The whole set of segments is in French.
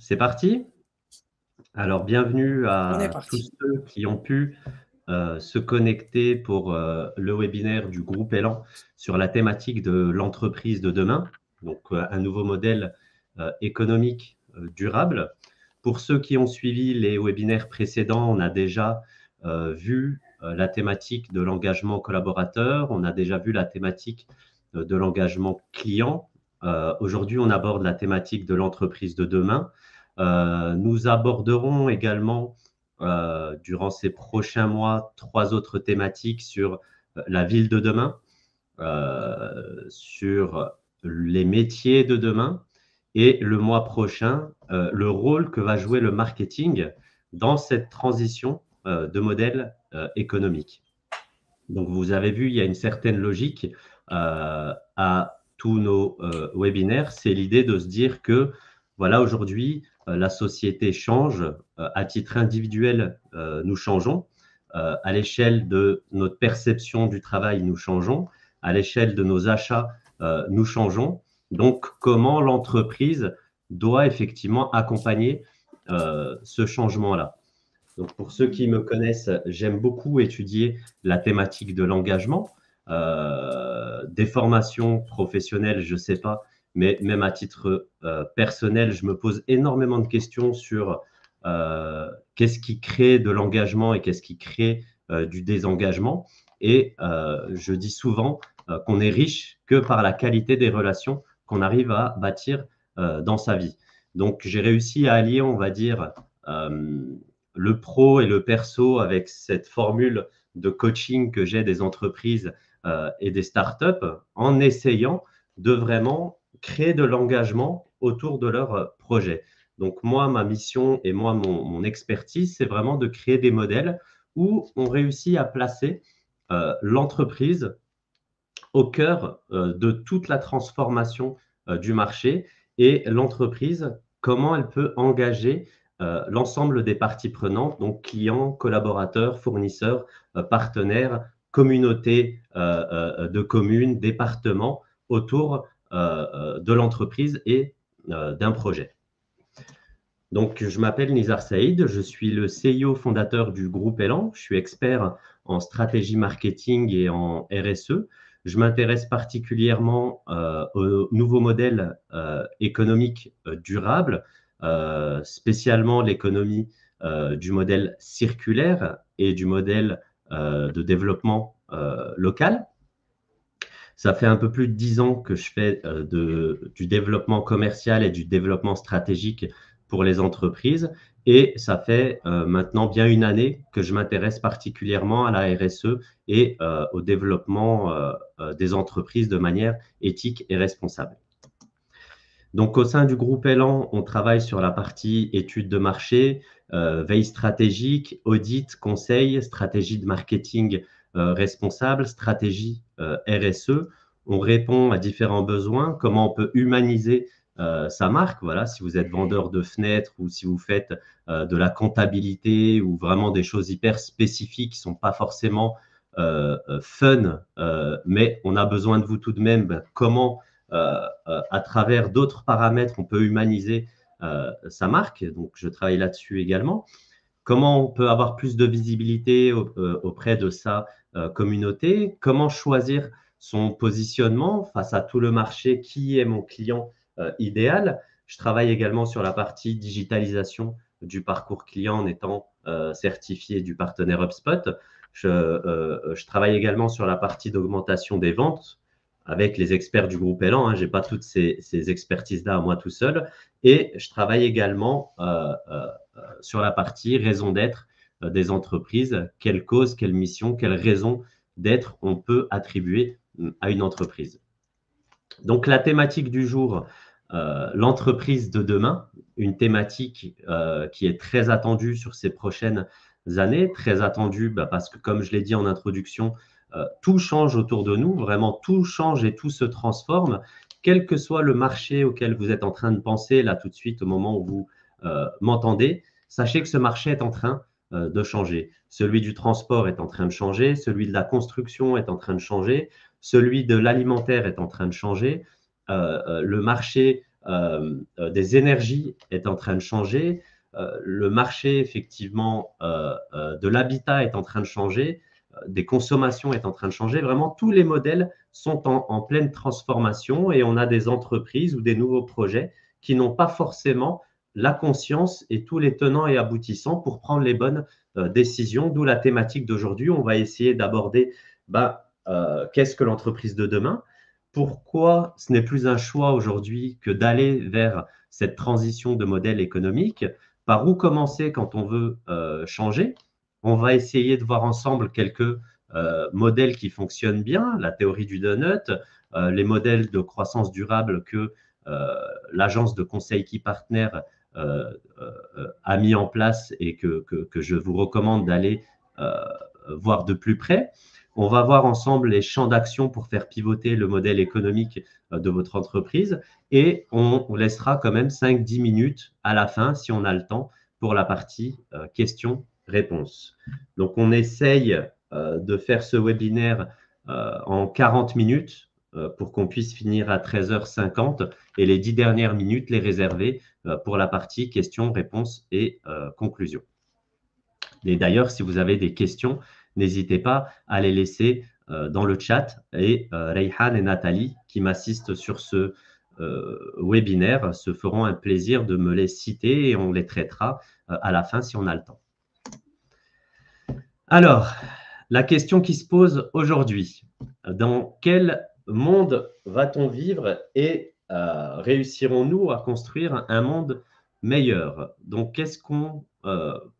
C'est parti? Alors, bienvenue On est à parti. tous ceux qui ont pu se connecter pour le webinaire du groupe Elan sur la thématique de l'entreprise de demain, donc un nouveau modèle économique durable. Pour ceux qui ont suivi les webinaires précédents, on a déjà vu la thématique de l'engagement collaborateur, on a déjà vu la thématique de l'engagement client. Aujourd'hui, on aborde la thématique de l'entreprise de demain. Nous aborderons également, durant ces prochains mois, 3 autres thématiques sur la ville de demain, sur les métiers de demain et le mois prochain, le rôle que va jouer le marketing dans cette transition de modèle économique. Donc, vous avez vu, il y a une certaine logique à tous nos webinaires. C'est l'idée de se dire que, voilà, aujourd'hui, la société change. À titre individuel, nous changeons. À l'échelle de notre perception du travail, nous changeons. À l'échelle de nos achats, nous changeons. Donc, comment l'entreprise doit effectivement accompagner ce changement-là? Donc, pour ceux qui me connaissent, j'aime beaucoup étudier la thématique de l'engagement. Des formations professionnelles, je ne sais pas, mais même à titre personnel, je me pose énormément de questions sur qu'est-ce qui crée de l'engagement et qu'est-ce qui crée du désengagement. Et je dis souvent qu'on est riche que par la qualité des relations qu'on arrive à bâtir dans sa vie. Donc, j'ai réussi à allier, on va dire, euh, le pro et le perso avec cette formule de coaching que j'ai des entreprises et des startups en essayant de vraiment créer de l'engagement autour de leur projet. Donc moi, ma mission et moi, mon expertise, c'est vraiment de créer des modèles où on réussit à placer l'entreprise au cœur de toute la transformation du marché et l'entreprise, comment elle peut engager l'ensemble des parties prenantes, donc clients, collaborateurs, fournisseurs, partenaires, communautés de communes, départements, autour de l'entreprise et d'un projet. Donc, je m'appelle Nizar Saïd, je suis le CIO fondateur du groupe Elan. Je suis expert en stratégie marketing et en RSE. Je m'intéresse particulièrement aux nouveaux modèles économiques durables, spécialement l'économie du modèle circulaire et du modèle de développement local. Ça fait un peu plus de 10 ans que je fais du développement commercial et du développement stratégique pour les entreprises. Et ça fait maintenant bien une année que je m'intéresse particulièrement à la RSE et au développement des entreprises de manière éthique et responsable. Donc, au sein du groupe Elan, on travaille sur la partie études de marché, veille stratégique, audit, conseil, stratégie de marketing responsable, stratégie RSE. On répond à différents besoins, comment on peut humaniser sa marque. Voilà, si vous êtes vendeur de fenêtres ou si vous faites de la comptabilité ou vraiment des choses hyper spécifiques qui ne sont pas forcément fun, mais on a besoin de vous tout de même. Ben, comment à travers d'autres paramètres, on peut humaniser sa marque. Donc, je travaille là-dessus également. Comment on peut avoir plus de visibilité auprès de sa communauté? Comment choisir son positionnement face à tout le marché? Qui est mon client idéal? Je travaille également sur la partie digitalisation du parcours client en étant certifié du partenaire HubSpot. Je travaille également sur la partie d'augmentation des ventes avec les experts du groupe Elan. Hein. Je n'ai pas toutes ces expertises-là à moi tout seul. Et je travaille également sur la partie raison d'être des entreprises. Quelle cause, quelle mission, quelle raison d'être on peut attribuer à une entreprise. Donc, la thématique du jour, l'entreprise de demain, une thématique qui est très attendue sur ces prochaines années, très attendue parce que, comme je l'ai dit en introduction, tout change autour de nous, vraiment tout change et tout se transforme, quel que soit le marché auquel vous êtes en train de penser, là tout de suite au moment où vous m'entendez, sachez que ce marché est en train de changer. Celui du transport est en train de changer, celui de la construction est en train de changer, celui de l'alimentaire est en train de changer, le marché des énergies est en train de changer, le marché effectivement de l'habitat est en train de changer, des consommations est en train de changer. Vraiment, tous les modèles sont en pleine transformation et on a des entreprises ou des nouveaux projets qui n'ont pas forcément la conscience et tous les tenants et aboutissants pour prendre les bonnes décisions, d'où la thématique d'aujourd'hui. On va essayer d'aborder qu'est-ce que l'entreprise de demain, pourquoi ce n'est plus un choix aujourd'hui que d'aller vers cette transition de modèle économique, par où commencer quand on veut changer. On va essayer de voir ensemble quelques modèles qui fonctionnent bien, la théorie du donut, les modèles de croissance durable que l'agence de conseil Key Partner a mis en place et que je vous recommande d'aller voir de plus près. On va voir ensemble les champs d'action pour faire pivoter le modèle économique de votre entreprise et on laissera quand même 5-10 minutes à la fin, si on a le temps, pour la partie questions-réponses. Donc, on essaye de faire ce webinaire en 40 minutes pour qu'on puisse finir à 13h50 et les 10 dernières minutes les réserver pour la partie questions, réponses et conclusions. Et d'ailleurs, si vous avez des questions, n'hésitez pas à les laisser dans le chat et Reyhan et Nathalie qui m'assistent sur ce webinaire se feront un plaisir de me les citer et on les traitera à la fin si on a le temps. Alors, la question qui se pose aujourd'hui, dans quel monde va-t-on vivre et réussirons-nous à construire un monde meilleur? Donc, qu'est-ce qu'on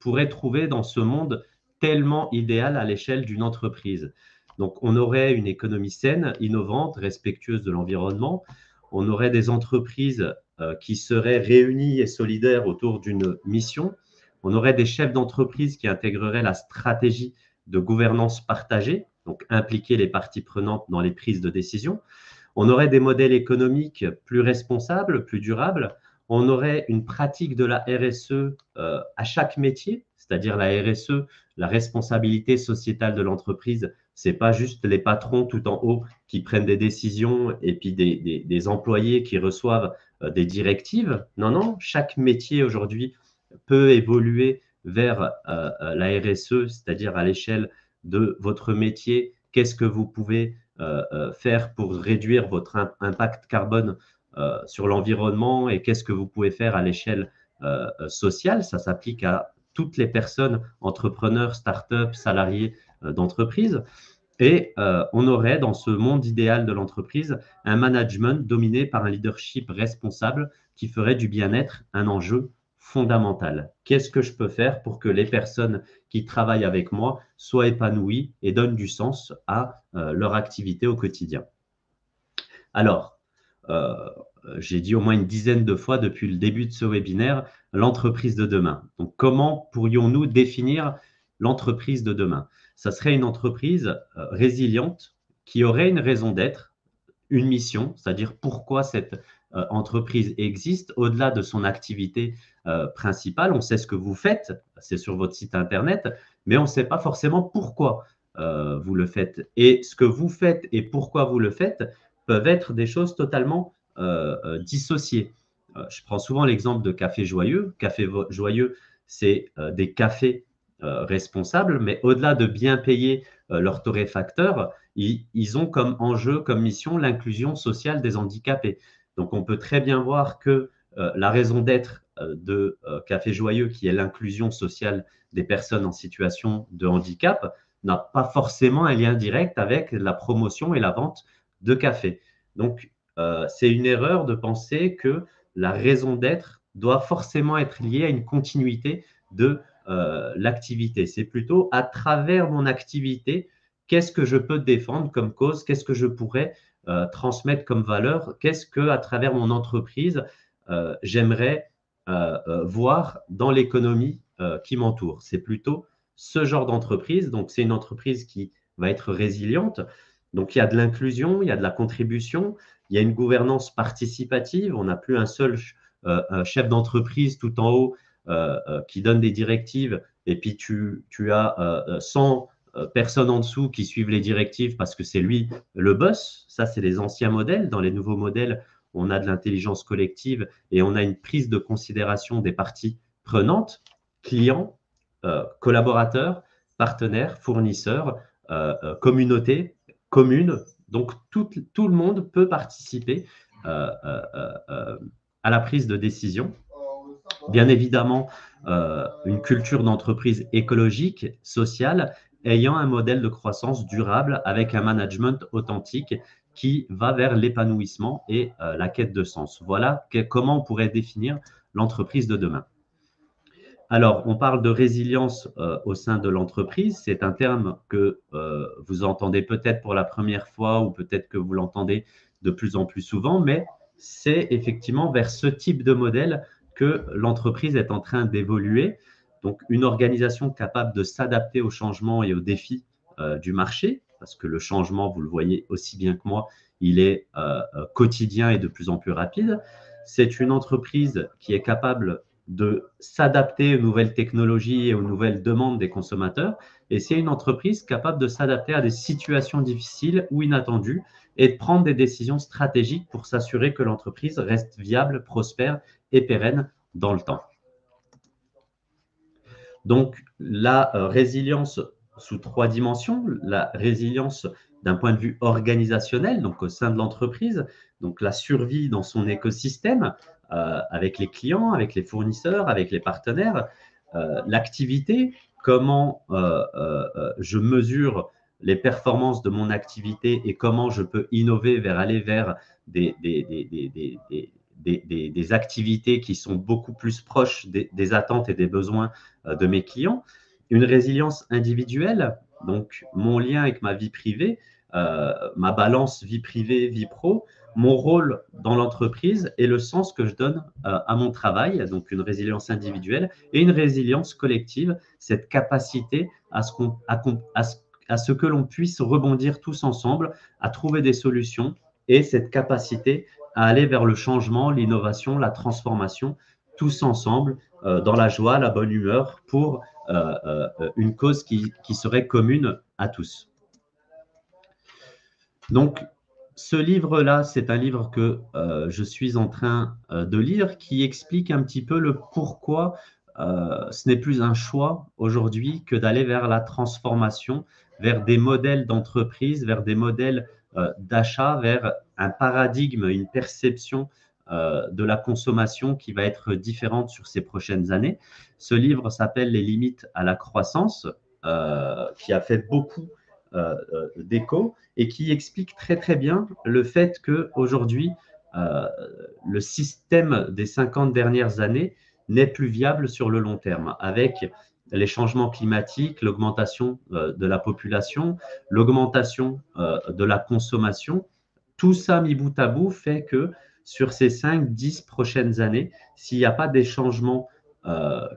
pourrait trouver dans ce monde tellement idéal à l'échelle d'une entreprise? Donc, on aurait une économie saine, innovante, respectueuse de l'environnement. On aurait des entreprises qui seraient réunies et solidaires autour d'une mission. On aurait des chefs d'entreprise qui intégreraient la stratégie de gouvernance partagée, donc impliquer les parties prenantes dans les prises de décision. On aurait des modèles économiques plus responsables, plus durables. On aurait une pratique de la RSE à chaque métier, c'est-à-dire la RSE, la responsabilité sociétale de l'entreprise. Ce n'est pas juste les patrons tout en haut qui prennent des décisions et puis des employés qui reçoivent des directives. Non, non, chaque métier aujourd'hui peut évoluer vers la RSE, c'est-à-dire à l'échelle de votre métier, qu'est-ce que vous pouvez faire pour réduire votre impact carbone sur l'environnement et qu'est-ce que vous pouvez faire à l'échelle sociale. Ça s'applique à toutes les personnes, entrepreneurs, start-up, salariés d'entreprise. Et on aurait dans ce monde idéal de l'entreprise un management dominé par un leadership responsable qui ferait du bien-être un enjeu fondamental. Qu'est-ce que je peux faire pour que les personnes qui travaillent avec moi soient épanouies et donnent du sens à leur activité au quotidien? Alors, j'ai dit au moins une dizaine de fois depuis le début de ce webinaire, l'entreprise de demain. Donc, comment pourrions-nous définir l'entreprise de demain? Ça serait une entreprise résiliente qui aurait une raison d'être, une mission, c'est-à-dire pourquoi cette entreprise existe au-delà de son activité principale. On sait ce que vous faites, c'est sur votre site internet, mais on ne sait pas forcément pourquoi vous le faites. Et ce que vous faites et pourquoi vous le faites peuvent être des choses totalement dissociées. Je prends souvent l'exemple de Café Joyeux. Café Joyeux, c'est des cafés responsables, mais au-delà de bien payer leurs torréfacteurs, ils ont comme enjeu, comme mission, l'inclusion sociale des handicapés. Donc, on peut très bien voir que la raison d'être de Café Joyeux, qui est l'inclusion sociale des personnes en situation de handicap, n'a pas forcément un lien direct avec la promotion et la vente de café. Donc, c'est une erreur de penser que la raison d'être doit forcément être liée à une continuité de l'activité. C'est plutôt à travers mon activité, qu'est-ce que je peux défendre comme cause, qu'est-ce que je pourrais transmettre comme valeur, qu'est-ce que à travers mon entreprise, j'aimerais voir dans l'économie qui m'entoure. C'est plutôt ce genre d'entreprise. Donc, c'est une entreprise qui va être résiliente. Donc, il y a de l'inclusion, il y a de la contribution, il y a une gouvernance participative. On n'a plus un seul chef d'entreprise tout en haut qui donne des directives et puis tu as 100 personnes en dessous qui suivent les directives parce que c'est lui le boss. Ça, c'est les anciens modèles. Dans les nouveaux modèles, on a de l'intelligence collective et on a une prise de considération des parties prenantes, clients, collaborateurs, partenaires, fournisseurs, communautés, communes. Donc, tout le monde peut participer à la prise de décision. Bien évidemment, une culture d'entreprise écologique, sociale, ayant un modèle de croissance durable avec un management authentique qui va vers l'épanouissement et la quête de sens. Voilà comment on pourrait définir l'entreprise de demain. Alors, on parle de résilience au sein de l'entreprise. C'est un terme que vous entendez peut-être pour la première fois ou peut-être que vous l'entendez de plus en plus souvent, mais c'est effectivement vers ce type de modèle que l'entreprise est en train d'évoluer. Donc, une organisation capable de s'adapter aux changements et aux défis du marché, parce que le changement, vous le voyez aussi bien que moi, il est quotidien et de plus en plus rapide. C'est une entreprise qui est capable de s'adapter aux nouvelles technologies et aux nouvelles demandes des consommateurs. Et c'est une entreprise capable de s'adapter à des situations difficiles ou inattendues et de prendre des décisions stratégiques pour s'assurer que l'entreprise reste viable, prospère et pérenne dans le temps. Donc, la résilience sous 3 dimensions, la résilience d'un point de vue organisationnel, donc au sein de l'entreprise, donc la survie dans son écosystème, avec les clients, avec les fournisseurs, avec les partenaires, l'activité, comment je mesure les performances de mon activité et comment je peux innover vers aller vers des activités qui sont beaucoup plus proches des attentes et des besoins de mes clients. Une résilience individuelle, donc mon lien avec ma vie privée, ma balance vie privée, vie pro, mon rôle dans l'entreprise et le sens que je donne à mon travail, donc une résilience individuelle et une résilience collective, cette capacité à ce que l'on puisse rebondir tous ensemble, à trouver des solutions et cette capacité à aller vers le changement, l'innovation, la transformation, tous ensemble, dans la joie, la bonne humeur, pour une cause qui serait commune à tous. Donc, ce livre-là, c'est un livre que je suis en train de lire qui explique un petit peu le pourquoi ce n'est plus un choix aujourd'hui que d'aller vers la transformation, vers des modèles d'entreprise, vers des modèles d'achat, vers un paradigme, une perception de la consommation qui va être différente sur ces prochaines années. Ce livre s'appelle Les limites à la croissance, qui a fait beaucoup d'écho et qui explique très très bien le fait qu'aujourd'hui, le système des 50 dernières années n'est plus viable sur le long terme, avec les changements climatiques, l'augmentation de la population, l'augmentation de la consommation. Tout ça mis bout à bout fait que sur ces 5-10 prochaines années, s'il n'y a pas des changements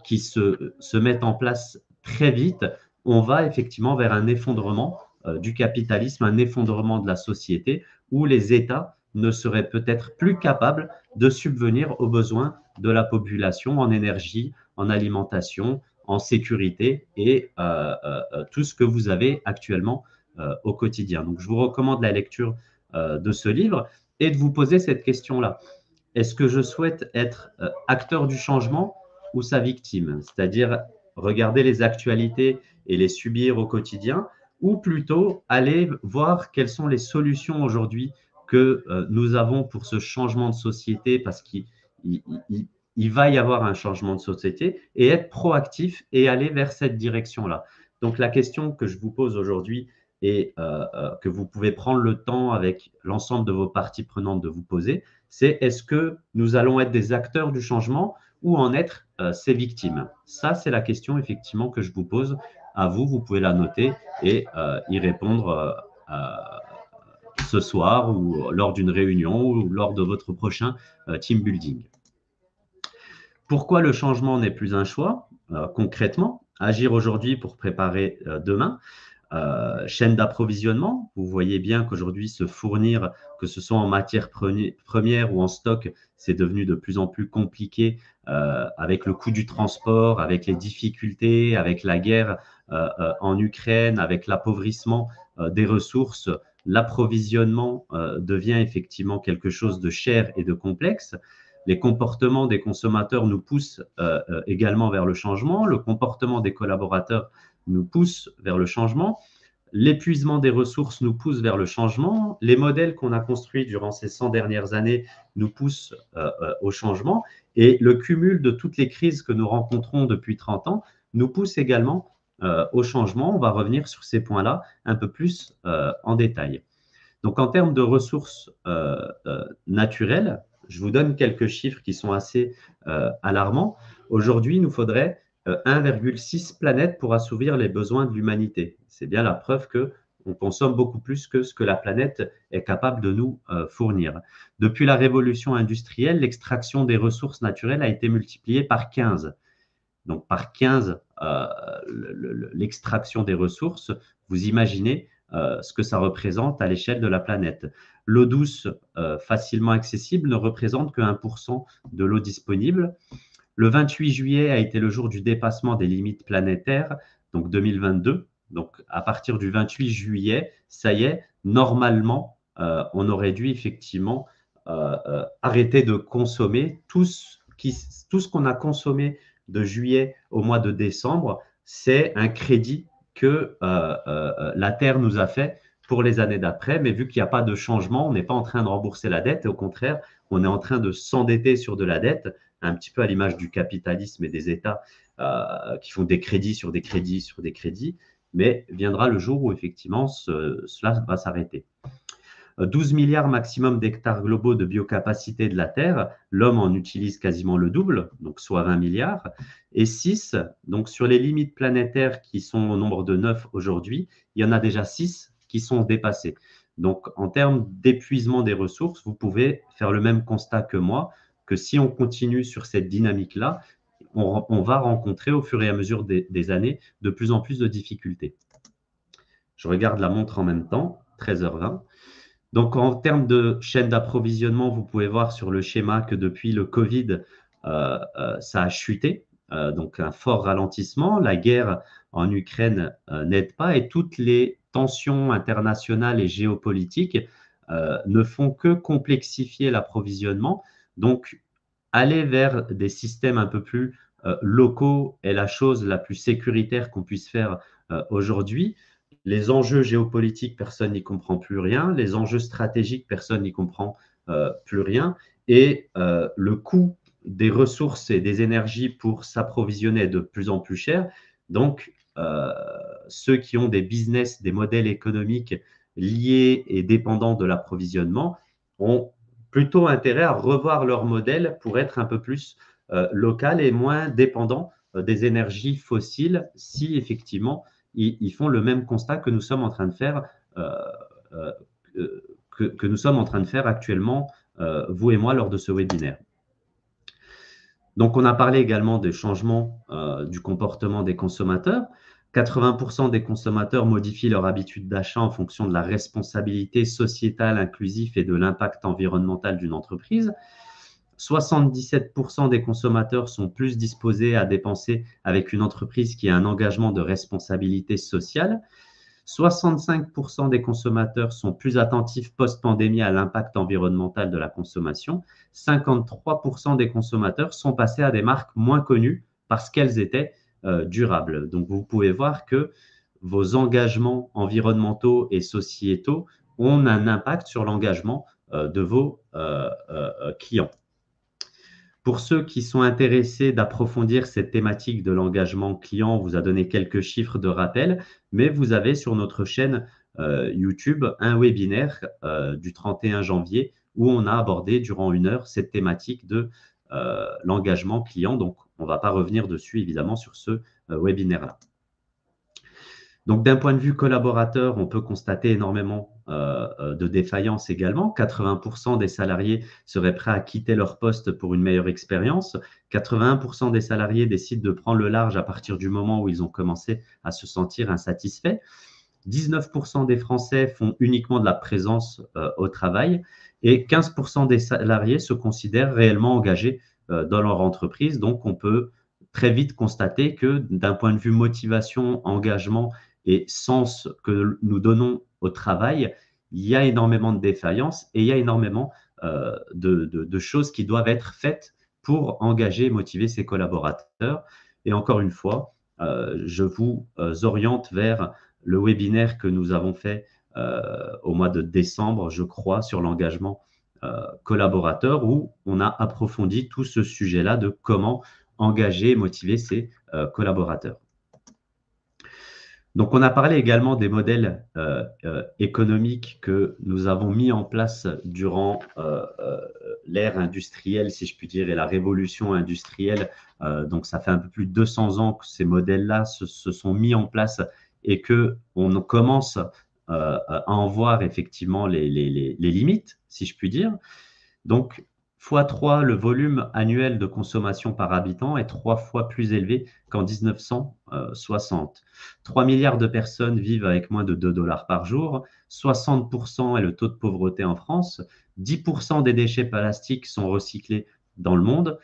qui se mettent en place très vite, on va effectivement vers un effondrement du capitalisme, un effondrement de la société où les États ne seraient peut-être plus capables de subvenir aux besoins de la population en énergie, en alimentation, en sécurité et tout ce que vous avez actuellement au quotidien. Donc, je vous recommande la lecture de ce livre et de vous poser cette question-là. Est-ce que je souhaite être acteur du changement ou sa victime? C'est-à-dire regarder les actualités et les subir au quotidien, ou plutôt aller voir quelles sont les solutions aujourd'hui que nous avons pour ce changement de société, parce qu'il va y avoir un changement de société, et être proactif et aller vers cette direction-là. Donc la question que je vous pose aujourd'hui et que vous pouvez prendre le temps avec l'ensemble de vos parties prenantes de vous poser, c'est est-ce que nous allons être des acteurs du changement ou en être ses victimes? Ça, c'est la question effectivement que je vous pose à vous. Vous pouvez la noter et y répondre ce soir ou lors d'une réunion ou lors de votre prochain team building. Pourquoi le changement n'est plus un choix? Concrètement, agir aujourd'hui pour préparer demain. Chaîne d'approvisionnement, vous voyez bien qu'aujourd'hui se fournir, que ce soit en matière première ou en stock, c'est devenu de plus en plus compliqué avec le coût du transport, avec les difficultés, avec la guerre en Ukraine, avec l'appauvrissement des ressources l'approvisionnement devient effectivement quelque chose de cher et de complexe. Les comportements des consommateurs nous poussent également vers le changement. Le comportement des collaborateurs nous pousse vers le changement. L'épuisement des ressources nous pousse vers le changement. Les modèles qu'on a construits durant ces 100 dernières années nous poussent au changement. Et le cumul de toutes les crises que nous rencontrons depuis 30 ans nous pousse également au changement. On va revenir sur ces points-là un peu plus en détail. Donc, en termes de ressources naturelles, je vous donne quelques chiffres qui sont assez alarmants. Aujourd'hui, il nous faudrait 1,6 planètes pour assouvir les besoins de l'humanité. C'est bien la preuve qu'on consomme beaucoup plus que ce que la planète est capable de nous fournir. Depuis la révolution industrielle, l'extraction des ressources naturelles a été multipliée par 15. Donc, par 15, l'extraction des ressources, vous imaginez ce que ça représente à l'échelle de la planète. L'eau douce facilement accessible ne représente que 1% de l'eau disponible. Le 28 juillet a été le jour du dépassement des limites planétaires, donc 2022. Donc, à partir du 28 juillet, ça y est, normalement, on aurait dû effectivement arrêter de consommer tout ce qu'on a consommé de juillet au mois de décembre. C'est un crédit que la Terre nous a fait pour les années d'après. Mais vu qu'il n'y a pas de changement, on n'est pas en train de rembourser la dette. Et au contraire, on est en train de s'endetter sur de la dette, un petit peu à l'image du capitalisme et des États qui font des crédits sur des crédits sur des crédits. Mais viendra le jour où effectivement cela va s'arrêter. 12 milliards maximum d'hectares globaux de biocapacité de la Terre, l'homme en utilise quasiment le double, donc soit 20 milliards, et 6, donc sur les limites planétaires qui sont au nombre de 9 aujourd'hui, il y en a déjà 6 qui sont dépassées. Donc en termes d'épuisement des ressources, vous pouvez faire le même constat que moi, que si on continue sur cette dynamique-là, on va rencontrer au fur et à mesure des années de plus en plus de difficultés. Je regarde la montre en même temps, 13h20. Donc, en termes de chaîne d'approvisionnement, vous pouvez voir sur le schéma que depuis le Covid, ça a chuté, donc un fort ralentissement. La guerre en Ukraine n'aide pas et toutes les tensions internationales et géopolitiques ne font que complexifier l'approvisionnement. Donc, aller vers des systèmes un peu plus locaux est la chose la plus sécuritaire qu'on puisse faire aujourd'hui. Les enjeux géopolitiques, personne n'y comprend plus rien. Les enjeux stratégiques, personne n'y comprend plus rien. Et le coût des ressources et des énergies pour s'approvisionner est de plus en plus cher. Donc, ceux qui ont des business, des modèles économiques liés et dépendants de l'approvisionnement ont plutôt intérêt à revoir leur modèle pour être un peu plus local et moins dépendant des énergies fossiles si effectivement ils font le même constat que nous sommes en train de faire, que nous sommes en train de faire actuellement, vous et moi, lors de ce webinaire. Donc, on a parlé également des changements du comportement des consommateurs. 80% des consommateurs modifient leur habitude d'achat en fonction de la responsabilité sociétale, inclusive et de l'impact environnemental d'une entreprise. 77% des consommateurs sont plus disposés à dépenser avec une entreprise qui a un engagement de responsabilité sociale. 65% des consommateurs sont plus attentifs post-pandémie à l'impact environnemental de la consommation. 53% des consommateurs sont passés à des marques moins connues parce qu'elles étaient durables. Donc, vous pouvez voir que vos engagements environnementaux et sociétaux ont un impact sur l'engagement de vos clients. Pour ceux qui sont intéressés d'approfondir cette thématique de l'engagement client, on vous a donné quelques chiffres de rappel, mais vous avez sur notre chaîne YouTube un webinaire du 31 janvier où on a abordé durant 1 heure cette thématique de l'engagement client. Donc, on ne va pas revenir dessus évidemment sur ce webinaire-là. Donc, d'un point de vue collaborateur, on peut constater énormément de défaillances également. 80% des salariés seraient prêts à quitter leur poste pour une meilleure expérience. 81% des salariés décident de prendre le large à partir du moment où ils ont commencé à se sentir insatisfaits. 19% des Français font uniquement de la présence au travail et 15% des salariés se considèrent réellement engagés dans leur entreprise. Donc, on peut très vite constater que d'un point de vue motivation, engagement et sens que nous donnons au travail, il y a énormément de défaillances et il y a énormément de choses qui doivent être faites pour engager et motiver ses collaborateurs. Et encore une fois, je vous oriente vers le webinaire que nous avons fait au mois de décembre, je crois, sur l'engagement collaborateur, où on a approfondi tout ce sujet-là de comment engager et motiver ses collaborateurs. Donc, on a parlé également des modèles économiques que nous avons mis en place durant l'ère industrielle, si je puis dire, et la révolution industrielle. Donc, ça fait un peu plus de 200 ans que ces modèles-là se sont mis en place et qu'on commence à en voir effectivement les limites, si je puis dire. Donc, x3, le volume annuel de consommation par habitant est 3 fois plus élevé qu'en 1960. 3 milliards de personnes vivent avec moins de 2 dollars par jour. 60% est le taux de pauvreté en France. 10% des déchets plastiques sont recyclés dans le monde.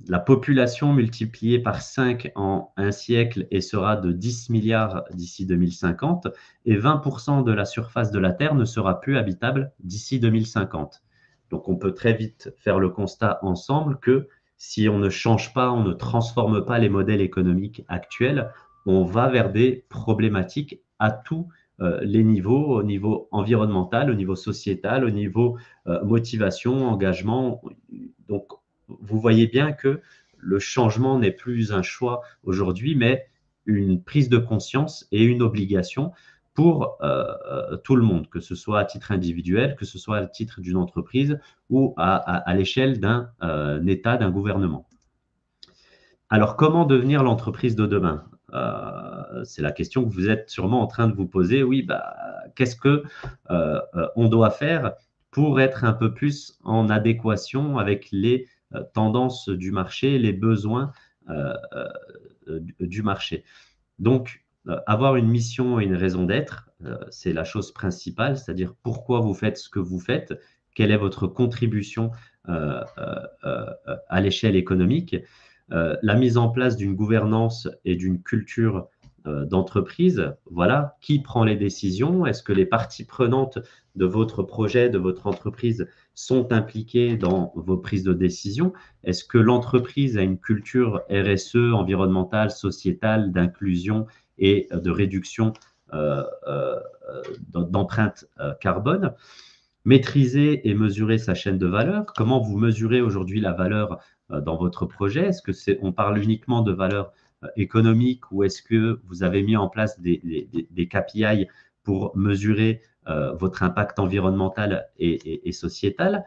La population multipliée par 5 en un siècle et sera de 10 milliards d'ici 2050. Et 20% de la surface de la Terre ne sera plus habitable d'ici 2050. Donc, on peut très vite faire le constat ensemble que si on ne change pas, on ne transforme pas les modèles économiques actuels, on va vers des problématiques à tous les niveaux, au niveau environnemental, au niveau sociétal, au niveau motivation, engagement. Donc, vous voyez bien que le changement n'est plus un choix aujourd'hui, mais une prise de conscience et une obligation pour tout le monde, que ce soit à titre individuel, que ce soit à titre d'une entreprise ou à l'échelle d'un État, d'un gouvernement. Alors, comment devenir l'entreprise de demain? C'est la question que vous êtes sûrement en train de vous poser. Oui, qu'est-ce qu'on doit faire pour être un peu plus en adéquation avec les tendances du marché, les besoins du marché? Donc, avoir une mission et une raison d'être, c'est la chose principale, c'est-à-dire pourquoi vous faites ce que vous faites, quelle est votre contribution à l'échelle économique, la mise en place d'une gouvernance et d'une culture d'entreprise. Voilà, qui prend les décisions? Est-ce que les parties prenantes de votre projet, de votre entreprise sont impliquées dans vos prises de décision? Est-ce que l'entreprise a une culture RSE, environnementale, sociétale, d'inclusion et de réduction d'empreinte carbone? Maîtriser et mesurer sa chaîne de valeur. Comment vous mesurez aujourd'hui la valeur dans votre projet? Est-ce que on parle uniquement de valeur économique ou est-ce que vous avez mis en place des KPI pour mesurer votre impact environnemental et sociétal?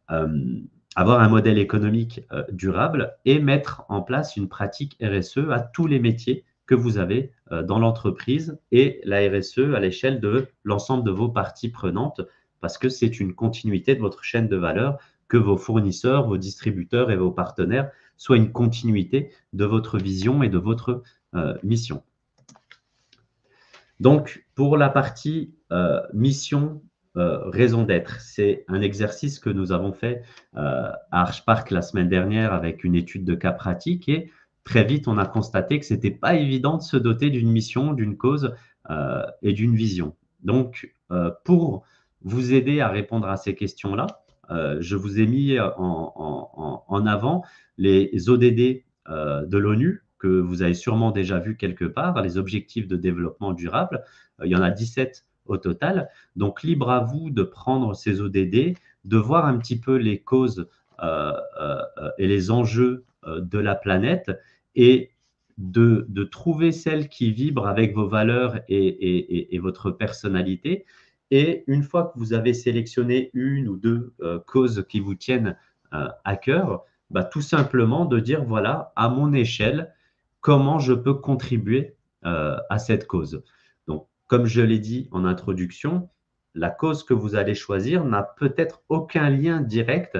Avoir un modèle économique durable et mettre en place une pratique RSE à tous les métiers que vous avez dans l'entreprise et la RSE à l'échelle de l'ensemble de vos parties prenantes, parce que c'est une continuité de votre chaîne de valeur, que vos fournisseurs, vos distributeurs et vos partenaires soient une continuité de votre vision et de votre mission. Donc, pour la partie mission, raison d'être, c'est un exercice que nous avons fait à Archpark la semaine dernière avec une étude de cas pratique et très vite, on a constaté que ce n'était pas évident de se doter d'une mission, d'une cause et d'une vision. Donc, pour vous aider à répondre à ces questions-là, je vous ai mis en avant les ODD de l'ONU, que vous avez sûrement déjà vu quelque part, les objectifs de développement durable. Il y en a 17 au total. Donc, libre à vous de prendre ces ODD, de voir un petit peu les causes et les enjeux de la planète et de trouver celles qui vibrent avec vos valeurs et votre personnalité. Et une fois que vous avez sélectionné une ou deux causes qui vous tiennent à cœur, tout simplement de dire, voilà, à mon échelle, comment je peux contribuer à cette cause. Donc, comme je l'ai dit en introduction, la cause que vous allez choisir n'a peut-être aucun lien direct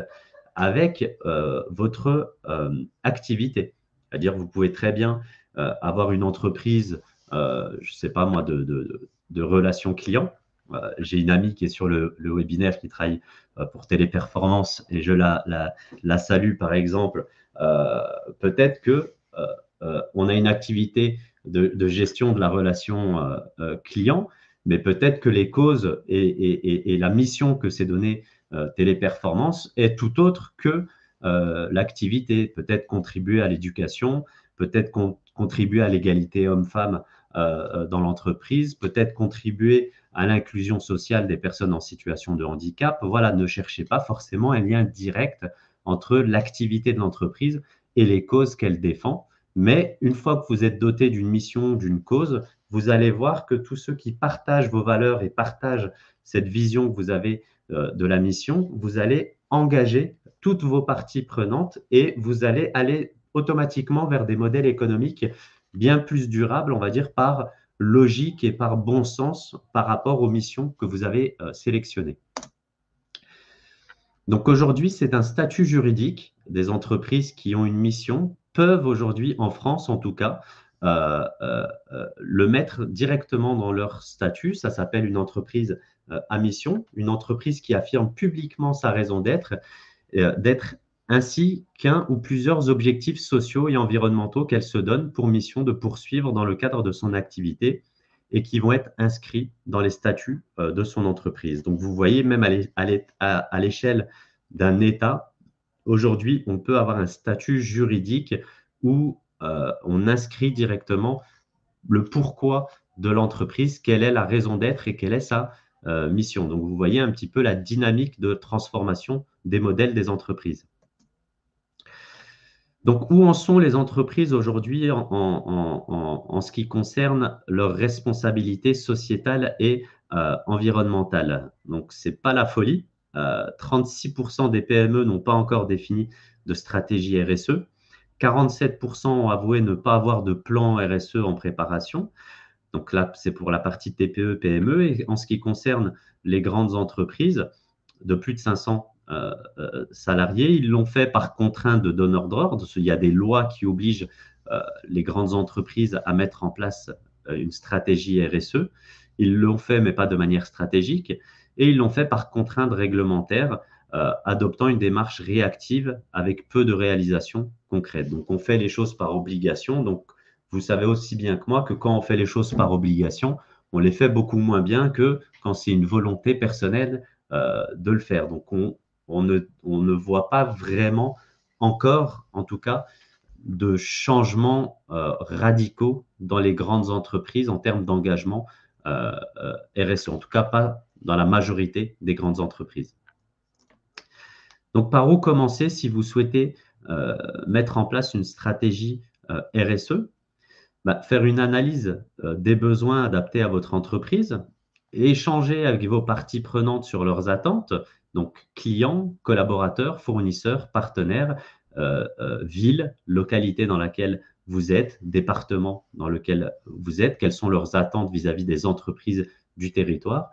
avec votre activité. C'est-à-dire, vous pouvez très bien avoir une entreprise, je ne sais pas moi, de relations clients. J'ai une amie qui est sur le webinaire qui travaille pour Téléperformance et je la salue par exemple. Peut-être que on a une activité de gestion de la relation client Mais peut-être que les causes et la mission que s'est donnée Téléperformance est tout autre que l'activité. Peut-être contribuer à l'éducation, peut-être contribuer à l'égalité homme-femme dans l'entreprise, peut-être contribuer à l'inclusion sociale des personnes en situation de handicap. Voilà, ne cherchez pas forcément un lien direct entre l'activité de l'entreprise et les causes qu'elle défend. Mais une fois que vous êtes doté d'une mission, d'une cause, vous allez voir que tous ceux qui partagent vos valeurs et partagent cette vision que vous avez de la mission, vous allez engager toutes vos parties prenantes et vous allez aller automatiquement vers des modèles économiques bien plus durables, on va dire, par logique et par bon sens par rapport aux missions que vous avez sélectionnées. Donc aujourd'hui, c'est un statut juridique. Des entreprises qui ont une mission peuvent aujourd'hui, en France en tout cas, le mettre directement dans leur statut. Ça s'appelle une entreprise à mission, une entreprise qui affirme publiquement sa raison d'être ainsi qu'un ou plusieurs objectifs sociaux et environnementaux qu'elle se donne pour mission de poursuivre dans le cadre de son activité et qui vont être inscrits dans les statuts de son entreprise. Donc, vous voyez, même à l'échelle d'un État, aujourd'hui, on peut avoir un statut juridique où on inscrit directement le pourquoi de l'entreprise, quelle est la raison d'être et quelle est sa mission. Donc, vous voyez un petit peu la dynamique de transformation des modèles des entreprises. Donc, où en sont les entreprises aujourd'hui en ce qui concerne leurs responsabilités sociétales et environnementales? Donc, ce n'est pas la folie. 36% des PME n'ont pas encore défini de stratégie RSE. 47% ont avoué ne pas avoir de plan RSE en préparation. Donc là, c'est pour la partie TPE, PME. Et en ce qui concerne les grandes entreprises de plus de 500 salariés, ils l'ont fait par contrainte de donneur d'ordre. Il y a des lois qui obligent les grandes entreprises à mettre en place une stratégie RSE. Ils l'ont fait, mais pas de manière stratégique. Et ils l'ont fait par contrainte réglementaire, adoptant une démarche réactive avec peu de réalisations concrètes. Donc, on fait les choses par obligation. Donc, vous savez aussi bien que moi que quand on fait les choses par obligation, on les fait beaucoup moins bien que quand c'est une volonté personnelle de le faire. Donc, on ne voit pas vraiment encore, en tout cas, de changements radicaux dans les grandes entreprises en termes d'engagement RSE, en tout cas pas dans la majorité des grandes entreprises. Donc, par où commencer si vous souhaitez mettre en place une stratégie RSE? Faire une analyse des besoins adaptés à votre entreprise, échanger avec vos parties prenantes sur leurs attentes, donc clients, collaborateurs, fournisseurs, partenaires, ville, localité dans laquelle vous êtes, département dans lequel vous êtes, quelles sont leurs attentes vis-à-vis des entreprises du territoire.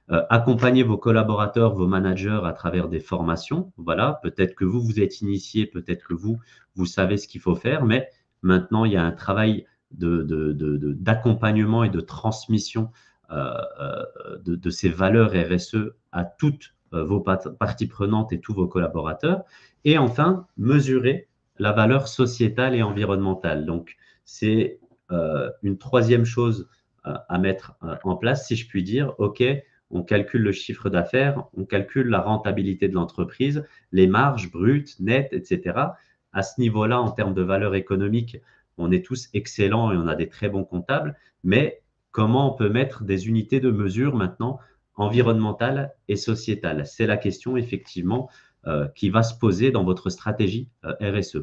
Accompagner vos collaborateurs, vos managers à travers des formations. Voilà, peut-être que vous êtes initié, peut-être que vous savez ce qu'il faut faire, mais maintenant, il y a un travail d'accompagnement et de transmission de ces valeurs RSE à toutes vos parties prenantes et tous vos collaborateurs. Et enfin, mesurer la valeur sociétale et environnementale. Donc, c'est une troisième chose à mettre en place, si je puis dire. OK, on calcule le chiffre d'affaires, on calcule la rentabilité de l'entreprise, les marges brutes, nettes, etc. À ce niveau-là, en termes de valeur économique, on est tous excellents et on a des très bons comptables, mais comment on peut mettre des unités de mesure maintenant environnementales et sociétales? C'est la question effectivement qui va se poser dans votre stratégie RSE.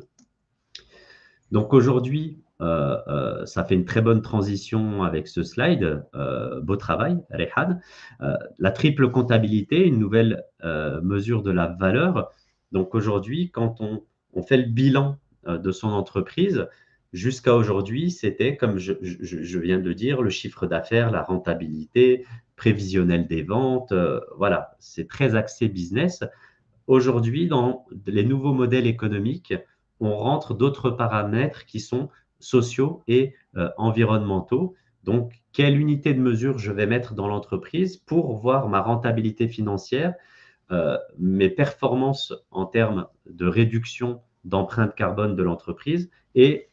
Donc aujourd'hui, ça fait une très bonne transition avec ce slide. Beau travail, Rehan. La triple comptabilité, une nouvelle mesure de la valeur. Donc aujourd'hui, quand on fait le bilan de son entreprise, jusqu'à aujourd'hui, c'était, comme je viens de le dire, le chiffre d'affaires, la rentabilité, prévisionnel des ventes. Voilà, c'est très axé business. Aujourd'hui, dans les nouveaux modèles économiques, on rentre d'autres paramètres qui sont sociaux et environnementaux. Donc, quelle unité de mesure je vais mettre dans l'entreprise pour voir ma rentabilité financière, mes performances en termes de réduction d'empreinte carbone de l'entreprise et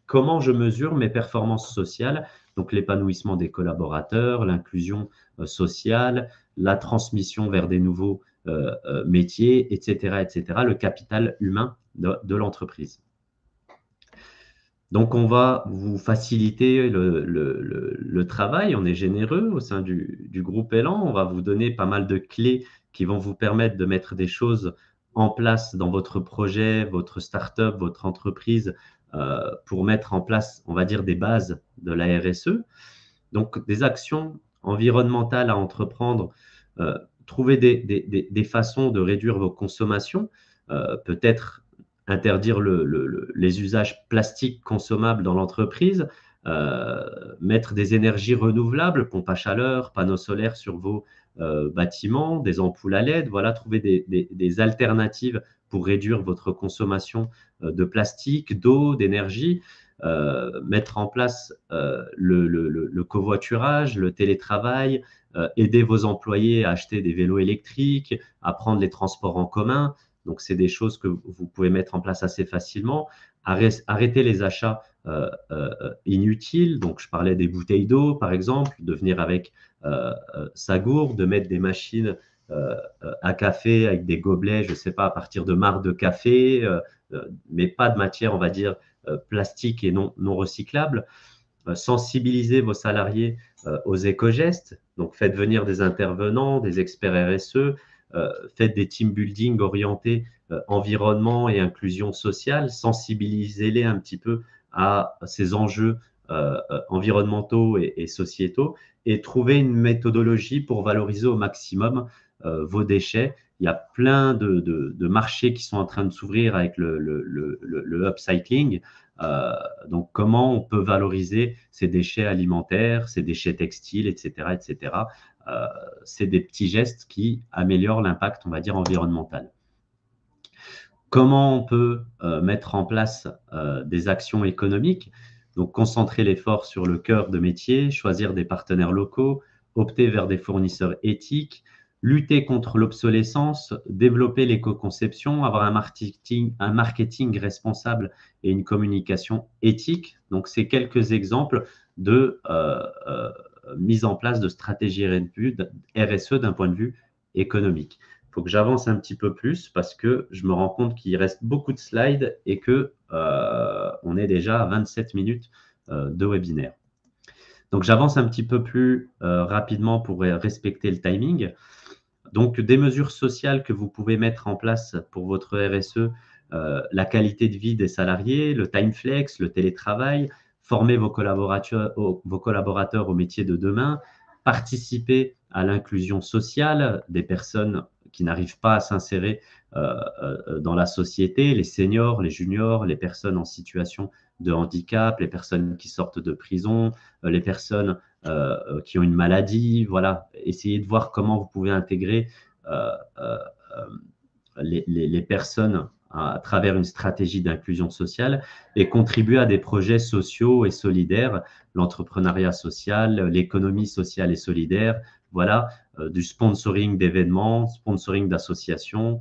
comment je mesure mes performances sociales donc l'épanouissement des collaborateurs, l'inclusion sociale, la transmission vers des nouveaux métiers, etc., etc., le capital humain de l'entreprise. Donc, on va vous faciliter le travail, on est généreux au sein du groupe Elan, on va vous donner pas mal de clés qui vont vous permettre de mettre des choses en place dans votre projet, votre start-up, votre entreprise, pour mettre en place, on va dire, des bases de la RSE. Donc, des actions environnementales à entreprendre, trouver des façons de réduire vos consommations, peut-être interdire les usages plastiques consommables dans l'entreprise, mettre des énergies renouvelables, pompes à chaleur, panneaux solaires sur vos bâtiments, des ampoules à LED, voilà, trouver des alternatives pour réduire votre consommation de plastique, d'eau, d'énergie, mettre en place le covoiturage, le télétravail, aider vos employés à acheter des vélos électriques, à prendre les transports en commun. Donc, c'est des choses que vous pouvez mettre en place assez facilement. Arrêter les achats inutiles. Donc, je parlais des bouteilles d'eau, par exemple, de venir avec sa gourde, de mettre des machines à café avec des gobelets, je ne sais pas, à partir de marc de café, mais pas de matière, on va dire, plastique et non recyclable. Sensibiliser vos salariés aux éco-gestes. Donc, faites venir des intervenants, des experts RSE, faites des team building orientés environnement et inclusion sociale, sensibilisez-les un petit peu à ces enjeux environnementaux et sociétaux et trouvez une méthodologie pour valoriser au maximum vos déchets. Il y a plein de marchés qui sont en train de s'ouvrir avec le upcycling. Donc, comment on peut valoriser ces déchets alimentaires, ces déchets textiles, etc., etc. C'est des petits gestes qui améliorent l'impact, on va dire, environnemental. Comment on peut mettre en place des actions économiques? Donc, concentrer l'effort sur le cœur de métier, choisir des partenaires locaux, opter vers des fournisseurs éthiques, lutter contre l'obsolescence, développer l'éco-conception, avoir un marketing responsable et une communication éthique. Donc, c'est quelques exemples de mise en place de stratégies RSE d'un point de vue économique. Il faut que j'avance un petit peu plus parce que je me rends compte qu'il reste beaucoup de slides et que on est déjà à 27 minutes de webinaire. Donc, j'avance un petit peu plus rapidement pour respecter le timing. Donc, des mesures sociales que vous pouvez mettre en place pour votre RSE, la qualité de vie des salariés, le time flex, le télétravail, former vos collaborateurs au métier de demain, participer à l'inclusion sociale des personnes qui n'arrivent pas à s'insérer dans la société, les seniors, les juniors, les personnes en situation de handicap, les personnes qui sortent de prison, les personnes qui ont une maladie. Voilà, essayez de voir comment vous pouvez intégrer les personnes à travers une stratégie d'inclusion sociale et contribuer à des projets sociaux et solidaires, l'entrepreneuriat social, l'économie sociale et solidaire, voilà, du sponsoring d'événements, sponsoring d'associations,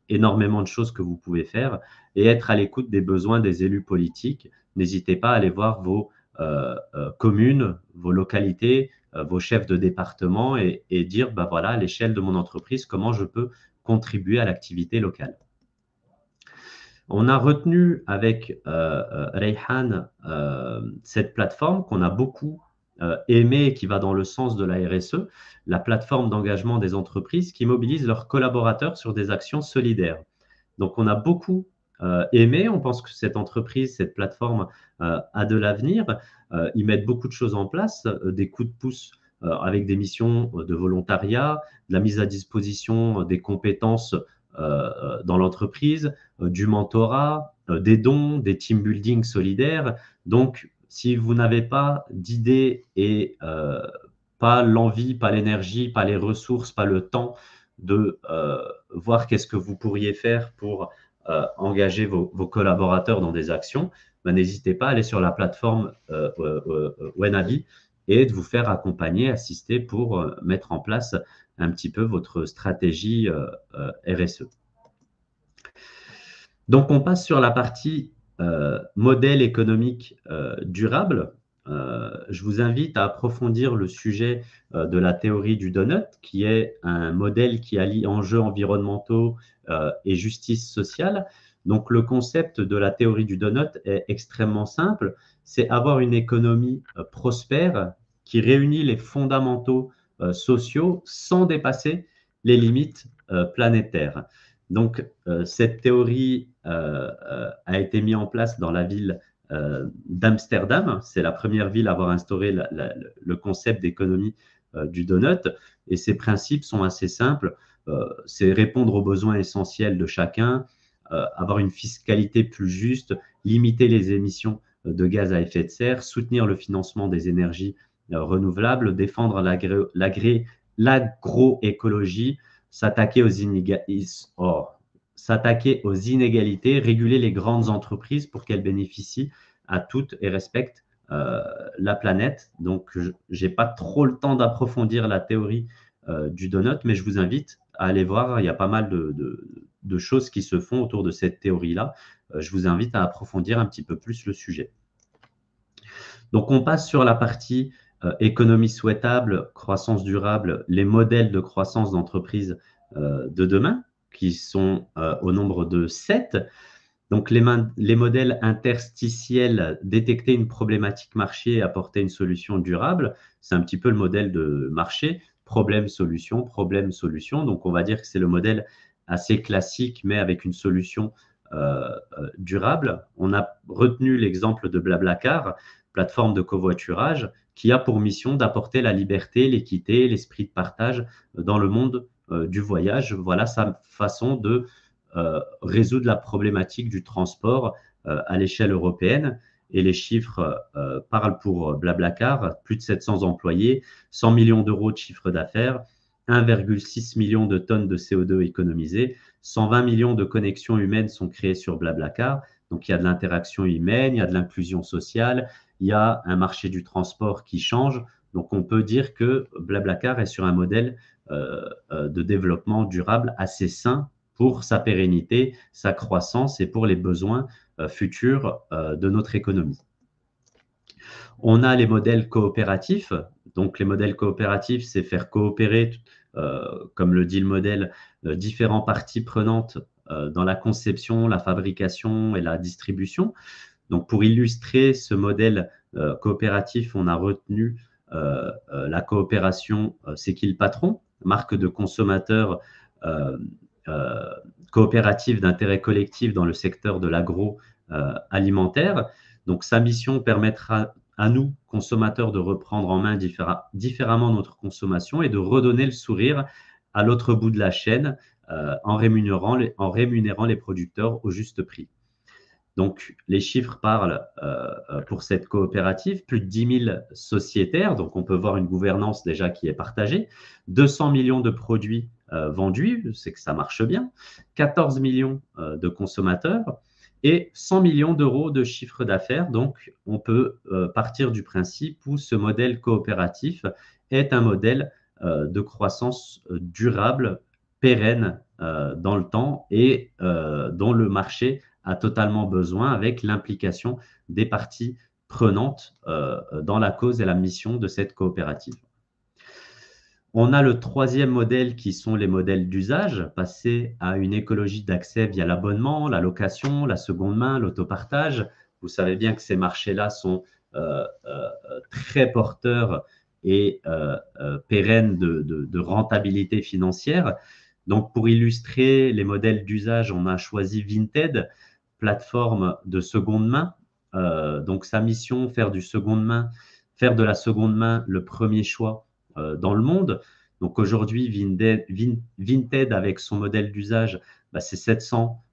énormément de choses que vous pouvez faire et être à l'écoute des besoins des élus politiques. N'hésitez pas à aller voir vos communes, vos localités, vos chefs de département et dire, bah voilà, à l'échelle de mon entreprise, comment je peux contribuer à l'activité locale. On a retenu avec Reyhan cette plateforme qu'on a beaucoup aimée et qui va dans le sens de la RSE, la plateforme d'engagement des entreprises qui mobilise leurs collaborateurs sur des actions solidaires. Donc, on a beaucoup aimé. On pense que cette entreprise, cette plateforme a de l'avenir. Ils mettent beaucoup de choses en place, des coups de pouce avec des missions de volontariat, de la mise à disposition des compétences dans l'entreprise, du mentorat, des dons, des team building solidaires. Donc, si vous n'avez pas d'idées et pas l'envie, pas l'énergie, pas les ressources, pas le temps de voir qu'est-ce que vous pourriez faire pour engager vos collaborateurs dans des actions, ben, n'hésitez pas à aller sur la plateforme Wenabi et de vous faire accompagner, assister pour mettre en place un petit peu votre stratégie RSE. Donc, on passe sur la partie modèle économique durable. je vous invite à approfondir le sujet de la théorie du donut, qui est un modèle qui allie enjeux environnementaux et justice sociale. Donc, le concept de la théorie du donut est extrêmement simple. C'est avoir une économie prospère qui réunit les fondamentaux sociaux sans dépasser les limites planétaires. Donc, cette théorie a été mise en place dans la ville d'Amsterdam. C'est la première ville à avoir instauré le concept d'économie du donut. Et ces principes sont assez simples. C'est répondre aux besoins essentiels de chacun, avoir une fiscalité plus juste, limiter les émissions de gaz à effet de serre, soutenir le financement des énergies renouvelables, défendre l'agroécologie, s'attaquer aux inégalités, réguler les grandes entreprises pour qu'elles bénéficient à toutes et respectent la planète. Donc, je n'ai pas trop le temps d'approfondir la théorie du donut, mais je vous invite à aller voir. Il y a pas mal de choses qui se font autour de cette théorie-là. Je vous invite à approfondir un petit peu plus le sujet. Donc, on passe sur la partie économie souhaitable, croissance durable, les modèles de croissance d'entreprise de demain, qui sont au nombre de 7. Donc, les modèles interstitiels, détecter une problématique marché et apporter une solution durable, c'est un petit peu le modèle de marché, problème-solution, problème-solution. Donc, on va dire que c'est le modèle assez classique, mais avec une solution durable. On a retenu l'exemple de Blablacar, plateforme de covoiturage, qui a pour mission d'apporter la liberté, l'équité, l'esprit de partage dans le monde du voyage. Voilà sa façon de résoudre la problématique du transport à l'échelle européenne. Et les chiffres parlent pour Blablacar, plus de 700 employés, 100 millions d'euros de chiffre d'affaires, 1,6 million de tonnes de CO2 économisées, 120 millions de connexions humaines sont créées sur Blablacar. Donc, il y a de l'interaction humaine, il y a de l'inclusion sociale, il y a un marché du transport qui change. Donc, on peut dire que Blablacar est sur un modèle de développement durable assez sain pour sa pérennité, sa croissance et pour les besoins futurs de notre économie. On a les modèles coopératifs. Donc, les modèles coopératifs, c'est faire coopérer, comme le dit le modèle, différentes parties prenantes dans la conception, la fabrication et la distribution. Donc, pour illustrer ce modèle coopératif, on a retenu la coopération C'est qui le patron, marque de consommateurs coopérative d'intérêt collectif dans le secteur de l'agroalimentaire. Donc, sa mission permettra à nous, consommateurs, de reprendre en main différemment notre consommation et de redonner le sourire à l'autre bout de la chaîne en rémunérant les producteurs au juste prix. Donc, les chiffres parlent pour cette coopérative, plus de 10 000 sociétaires, donc on peut voir une gouvernance déjà qui est partagée, 200 millions de produits vendus, c'est que ça marche bien, 14 millions de consommateurs et 100 millions d'euros de chiffre d'affaires. Donc, on peut partir du principe où ce modèle coopératif est un modèle de croissance durable, pérenne dans le temps et dont le marché a totalement besoin avec l'implication des parties prenantes dans la cause et la mission de cette coopérative. On a le troisième modèle qui sont les modèles d'usage, passer à une écologie d'accès via l'abonnement, la location, la seconde main, l'autopartage. Vous savez bien que ces marchés-là sont très porteurs et pérennes de rentabilité financière. Donc, pour illustrer les modèles d'usage, on a choisi Vinted, plateforme de seconde main. Donc, sa mission, faire de la seconde main le premier choix dans le monde. Donc, aujourd'hui, Vinted, avec son modèle d'usage, c'est 700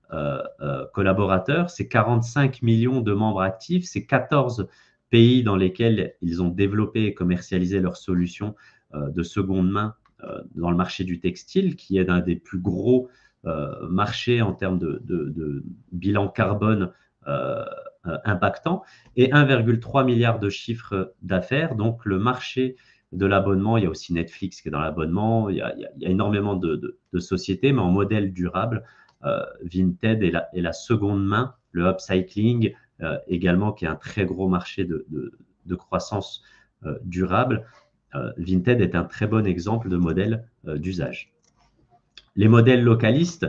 collaborateurs, c'est 45 millions de membres actifs, c'est 14 pays dans lesquels ils ont développé et commercialisé leurs solutions de seconde main dans le marché du textile, qui est l'un des plus gros marchés en termes de bilan carbone impactant, et 1,3 milliard de chiffre d'affaires. Donc, le marché de l'abonnement, il y a aussi Netflix qui est dans l'abonnement, il y a énormément de sociétés, mais en modèle durable, Vinted et la seconde main, le upcycling également, qui est un très gros marché de de croissance durable, Vinted est un très bon exemple de modèle d'usage. Les modèles localistes,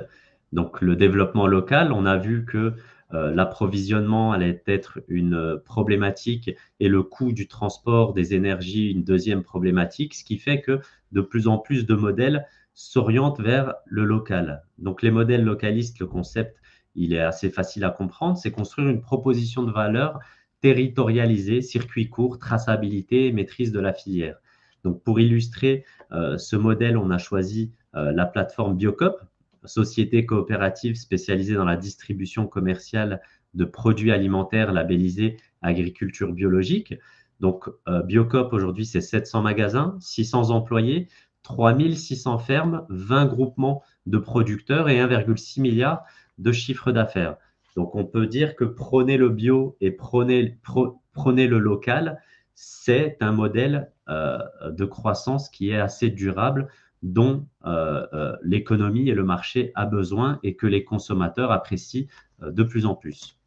donc le développement local, on a vu que l'approvisionnement allait être une problématique et le coût du transport des énergies une deuxième problématique, ce qui fait que de plus en plus de modèles s'orientent vers le local. Donc les modèles localistes, le concept, il est assez facile à comprendre, c'est construire une proposition de valeur territorialisée, circuit court, traçabilité et maîtrise de la filière. Donc pour illustrer ce modèle, on a choisi la plateforme Biocoop, société coopérative spécialisée dans la distribution commerciale de produits alimentaires labellisés agriculture biologique. Donc, Biocoop, aujourd'hui, c'est 700 magasins, 600 employés, 3600 fermes, 20 groupements de producteurs et 1,6 milliard de chiffre d'affaires. Donc, on peut dire que prôner le bio et prôner le local, c'est un modèle de croissance qui est assez durable, dont l'économie et le marché a besoin et que les consommateurs apprécient de plus en plus.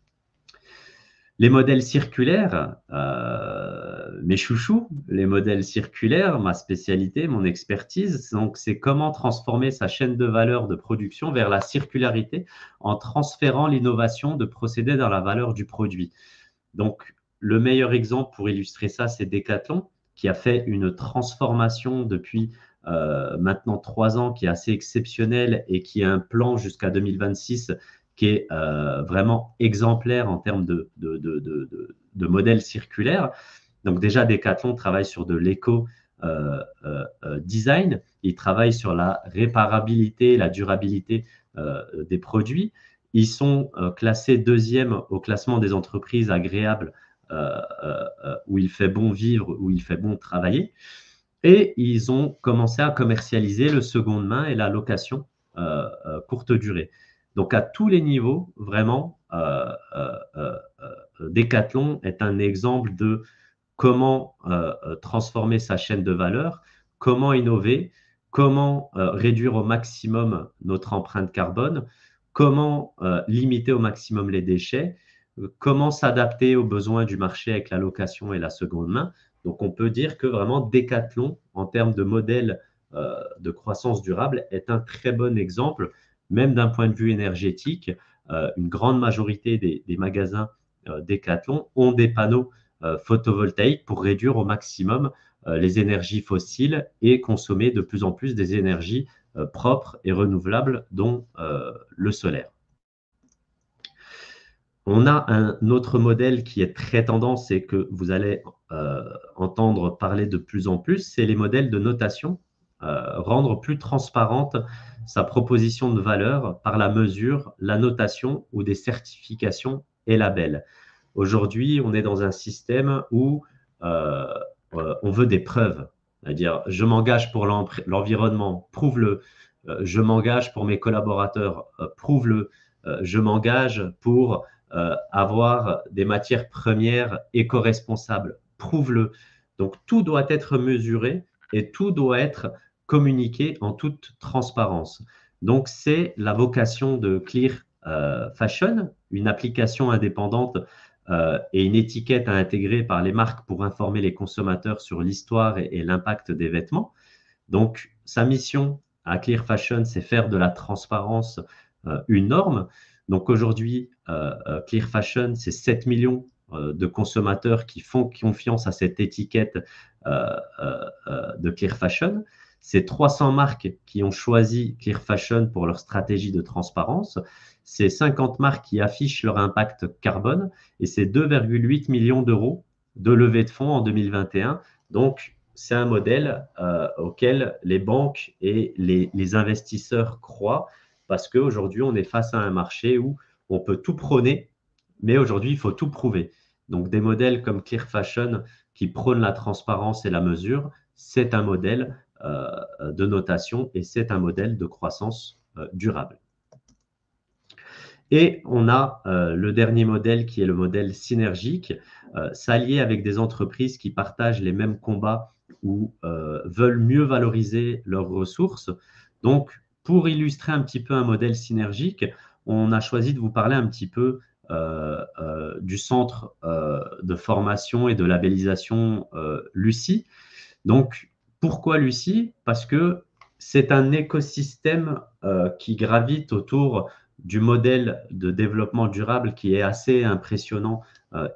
Les modèles circulaires, mes chouchous, les modèles circulaires, ma spécialité, mon expertise, donc c'est comment transformer sa chaîne de valeur de production vers la circularité en transférant l'innovation de procéder dans la valeur du produit. Donc, le meilleur exemple pour illustrer ça, c'est Decathlon, qui a fait une transformation depuis maintenant 3 ans, qui est assez exceptionnel et qui a un plan jusqu'à 2026 qui est vraiment exemplaire en termes de modèle circulaire. Donc déjà, Decathlon travaille sur de l'éco-design, il travaille sur la réparabilité, la durabilité des produits. Ils sont classés 2e au classement des entreprises agréables où il fait bon vivre, où il fait bon travailler. Et ils ont commencé à commercialiser le seconde main et la location courte durée. Donc, à tous les niveaux, vraiment, Decathlon est un exemple de comment transformer sa chaîne de valeur, comment innover, comment réduire au maximum notre empreinte carbone, comment limiter au maximum les déchets, comment s'adapter aux besoins du marché avec la location et la seconde main. Donc, on peut dire que vraiment Decathlon, en termes de modèle de croissance durable, est un très bon exemple, même d'un point de vue énergétique. Une grande majorité des magasins Decathlon ont des panneaux photovoltaïques pour réduire au maximum les énergies fossiles et consommer de plus en plus des énergies propres et renouvelables, dont le solaire. On a un autre modèle qui est très tendance et que vous allez entendre parler de plus en plus, c'est les modèles de notation, rendre plus transparente sa proposition de valeur par la mesure, la notation ou des certifications et labels. Aujourd'hui, on est dans un système où on veut des preuves, c'est-à-dire je m'engage pour l'environnement, prouve-le, je m'engage pour mes collaborateurs, prouve-le, je m'engage pour avoir des matières premières éco-responsables, prouve-le. Donc, tout doit être mesuré et tout doit être communiqué en toute transparence. Donc, c'est la vocation de Clear Fashion, une application indépendante et une étiquette à intégrer par les marques pour informer les consommateurs sur l'histoire et l'impact des vêtements. Donc, sa mission à Clear Fashion, c'est faire de la transparence une norme. Donc aujourd'hui, Clear Fashion, c'est 7 millions de consommateurs qui font confiance à cette étiquette de Clear Fashion. C'est 300 marques qui ont choisi Clear Fashion pour leur stratégie de transparence. C'est 50 marques qui affichent leur impact carbone et c'est 2,8 millions d'euros de levée de fonds en 2021. Donc, c'est un modèle auquel les banques et les investisseurs croient parce qu'aujourd'hui, on est face à un marché où on peut tout prôner, mais aujourd'hui, il faut tout prouver. Donc, des modèles comme Clear Fashion qui prônent la transparence et la mesure, c'est un modèle de notation et c'est un modèle de croissance durable. Et on a le dernier modèle qui est le modèle synergique, s'allier avec des entreprises qui partagent les mêmes combats ou veulent mieux valoriser leurs ressources. Donc, pour illustrer un petit peu un modèle synergique, on a choisi de vous parler un petit peu du centre de formation et de labellisation Lucie. Donc, pourquoi Lucie? Parce que c'est un écosystème qui gravite autour du modèle de développement durable qui est assez impressionnant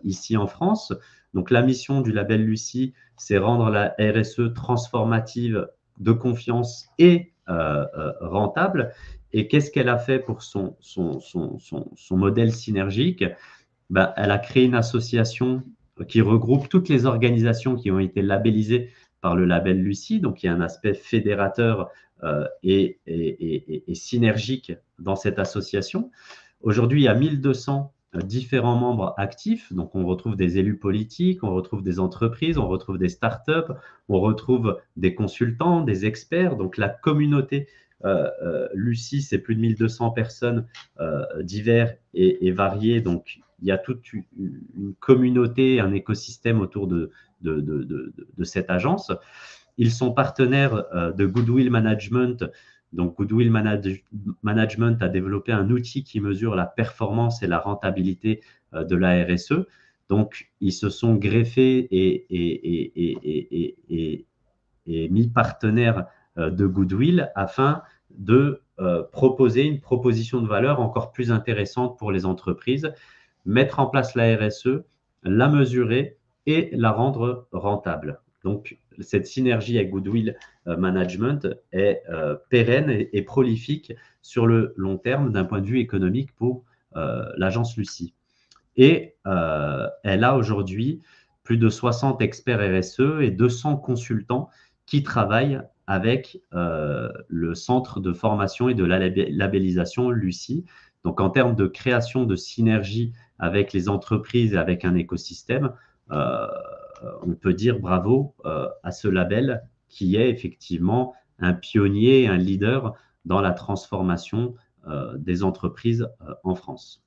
ici en France. Donc, la mission du label Lucie, c'est rendre la RSE transformative, de confiance et rentable. Et qu'est-ce qu'elle a fait pour son modèle synergique? Ben, elle a créé une association qui regroupe toutes les organisations qui ont été labellisées par le label Lucie. Donc, il y a un aspect fédérateur et synergique dans cette association. Aujourd'hui, il y a 1200 différents membres actifs. Donc, on retrouve des élus politiques, on retrouve des entreprises, on retrouve des startups, on retrouve des consultants, des experts. Donc, la communauté Lucie, c'est plus de 1200 personnes divers et variées. Donc, il y a toute une communauté, un écosystème autour de cette agence. Ils sont partenaires de Goodwill Management. Donc, Goodwill Management a développé un outil qui mesure la performance et la rentabilité de la RSE. Donc, ils se sont greffés et mis partenaires de Goodwill afin de proposer une proposition de valeur encore plus intéressante pour les entreprises, mettre en place la RSE, la mesurer et la rendre rentable. Donc, cette synergie avec Goodwill Management est pérenne et prolifique sur le long terme d'un point de vue économique pour l'agence Lucie. Et elle a aujourd'hui plus de 60 experts RSE et 200 consultants qui travaillent avec le centre de formation et de la labellisation Lucie. Donc, en termes de création de synergie avec les entreprises et avec un écosystème, on peut dire bravo à ce label qui est effectivement un pionnier, un leader dans la transformation des entreprises en France.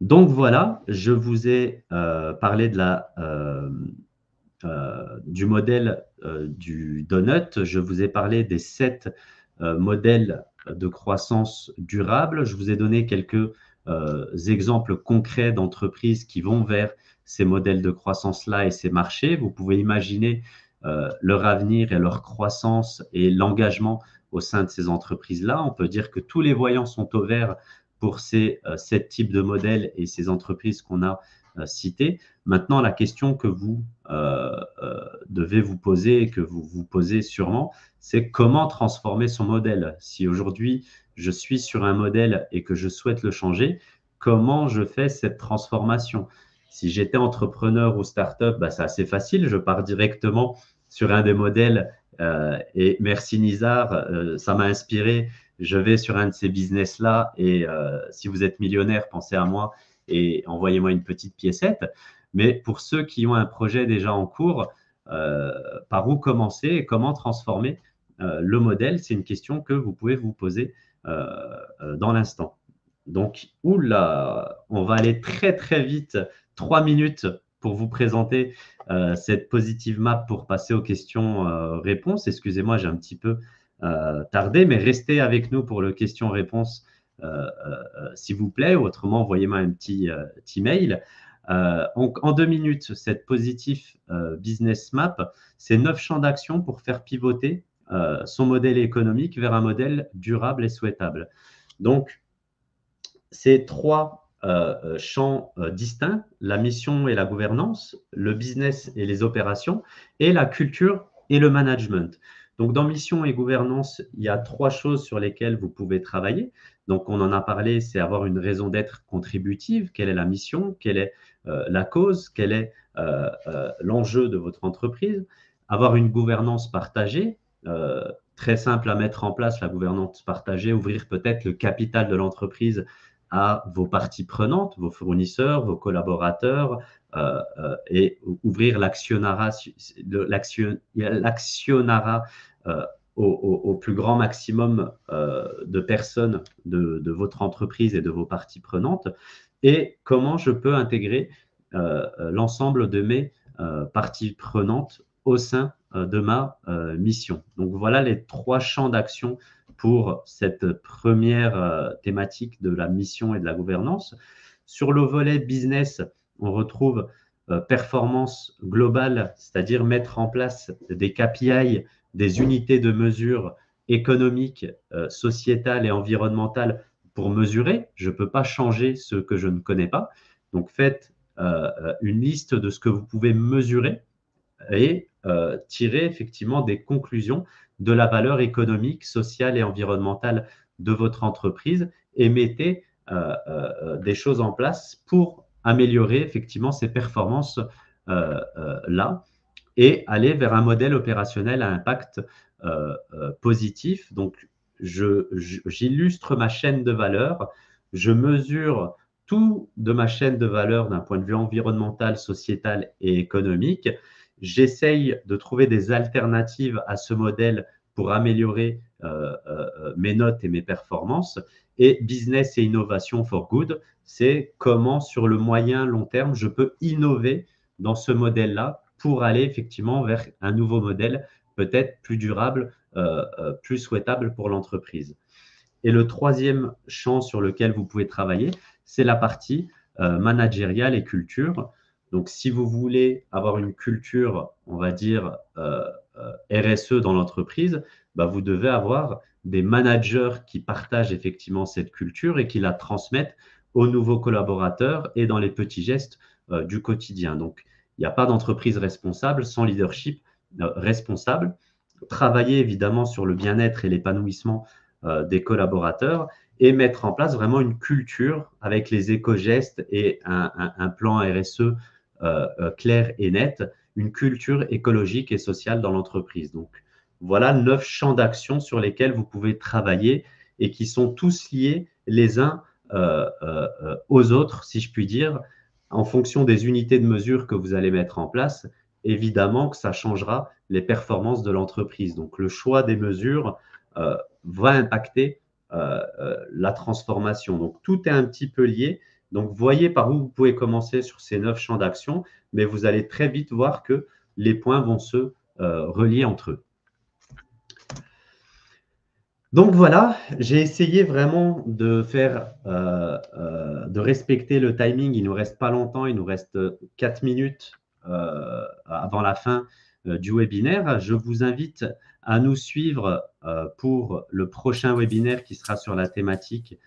Donc voilà, je vous ai parlé du modèle du donut. Je vous ai parlé des 7 modèles de croissance durable. Je vous ai donné quelques exemples concrets d'entreprises qui vont vers ces modèles de croissance-là et ces marchés. Vous pouvez imaginer leur avenir et leur croissance et l'engagement au sein de ces entreprises-là. On peut dire que tous les voyants sont au vert pour ces 7 types de modèles et ces entreprises qu'on a citées. Maintenant, la question que vous devez vous poser et que vous vous posez sûrement, c'est comment transformer son modèle. Si aujourd'hui, je suis sur un modèle et que je souhaite le changer, comment je fais cette transformation? Si j'étais entrepreneur ou start-up, bah, c'est assez facile. Je pars directement sur un des modèles et merci Nizar, ça m'a inspiré. Je vais sur un de ces business-là et si vous êtes millionnaire, pensez à moi et envoyez-moi une petite piécette. Mais pour ceux qui ont un projet déjà en cours, par où commencer et comment transformer le modèle, c'est une question que vous pouvez vous poser dans l'instant. Donc, oula, on va aller très très vite, 3 minutes pour vous présenter cette positive map pour passer aux questions-réponses. Excusez-moi, j'ai un petit peu tardé, mais restez avec nous pour le question-réponse, s'il vous plaît. Autrement, envoyez-moi un petit mail. En 2 minutes, cette positive business map, c'est 9 champs d'action pour faire pivoter son modèle économique vers un modèle durable et souhaitable. Donc, ces 3 champs distincts, la mission et la gouvernance, le business et les opérations, et la culture et le management. Donc, dans mission et gouvernance, il y a 3 choses sur lesquelles vous pouvez travailler. Donc, on en a parlé, c'est avoir une raison d'être contributive. Quelle est la mission? Quelle est la cause? Quel est l'enjeu de votre entreprise? Avoir une gouvernance partagée. Très simple à mettre en place, la gouvernance partagée, ouvrir peut-être le capital de l'entreprise à vos parties prenantes, vos fournisseurs, vos collaborateurs, et ouvrir l'actionnariat au plus grand maximum de personnes de votre entreprise et de vos parties prenantes. Et comment je peux intégrer l'ensemble de mes parties prenantes au sein de ma mission. Donc voilà les 3 champs d'action pour cette première thématique de la mission et de la gouvernance. Sur le volet business, on retrouve performance globale, c'est-à-dire mettre en place des KPI, des unités de mesure économiques, sociétales et environnementales pour mesurer. Je ne peux pas changer ce que je ne connais pas. Donc, faites une liste de ce que vous pouvez mesurer et tirer effectivement des conclusions de la valeur économique, sociale et environnementale de votre entreprise et mettez des choses en place pour améliorer effectivement ces performances là et aller vers un modèle opérationnel à impact positif. Donc, j'illustre ma chaîne de valeur, je mesure tout de ma chaîne de valeur d'un point de vue environnemental, sociétal et économique. J'essaye de trouver des alternatives à ce modèle pour améliorer mes notes et mes performances. Et business et innovation for good, c'est comment sur le moyen long terme, je peux innover dans ce modèle-là pour aller effectivement vers un nouveau modèle peut-être plus durable, plus souhaitable pour l'entreprise. Et le troisième champ sur lequel vous pouvez travailler, c'est la partie managériale et culture. Donc, si vous voulez avoir une culture, on va dire, RSE dans l'entreprise, bah, vous devez avoir des managers qui partagent effectivement cette culture et qui la transmettent aux nouveaux collaborateurs et dans les petits gestes du quotidien. Donc, il n'y a pas d'entreprise responsable sans leadership responsable. Travailler évidemment sur le bien-être et l'épanouissement des collaborateurs et mettre en place vraiment une culture avec les éco-gestes et un plan RSE clair et net, une culture écologique et sociale dans l'entreprise. Donc, voilà 9 champs d'action sur lesquels vous pouvez travailler et qui sont tous liés les uns aux autres, si je puis dire, en fonction des unités de mesure que vous allez mettre en place. Évidemment que ça changera les performances de l'entreprise. Donc, le choix des mesures va impacter la transformation. Donc, tout est un petit peu lié. Donc, voyez par où vous pouvez commencer sur ces 9 champs d'action, mais vous allez très vite voir que les points vont se relier entre eux. Donc voilà, j'ai essayé vraiment de faire, de respecter le timing. Il nous reste pas longtemps, il nous reste 4 minutes avant la fin du webinaire. Je vous invite à nous suivre pour le prochain webinaire qui sera sur la thématique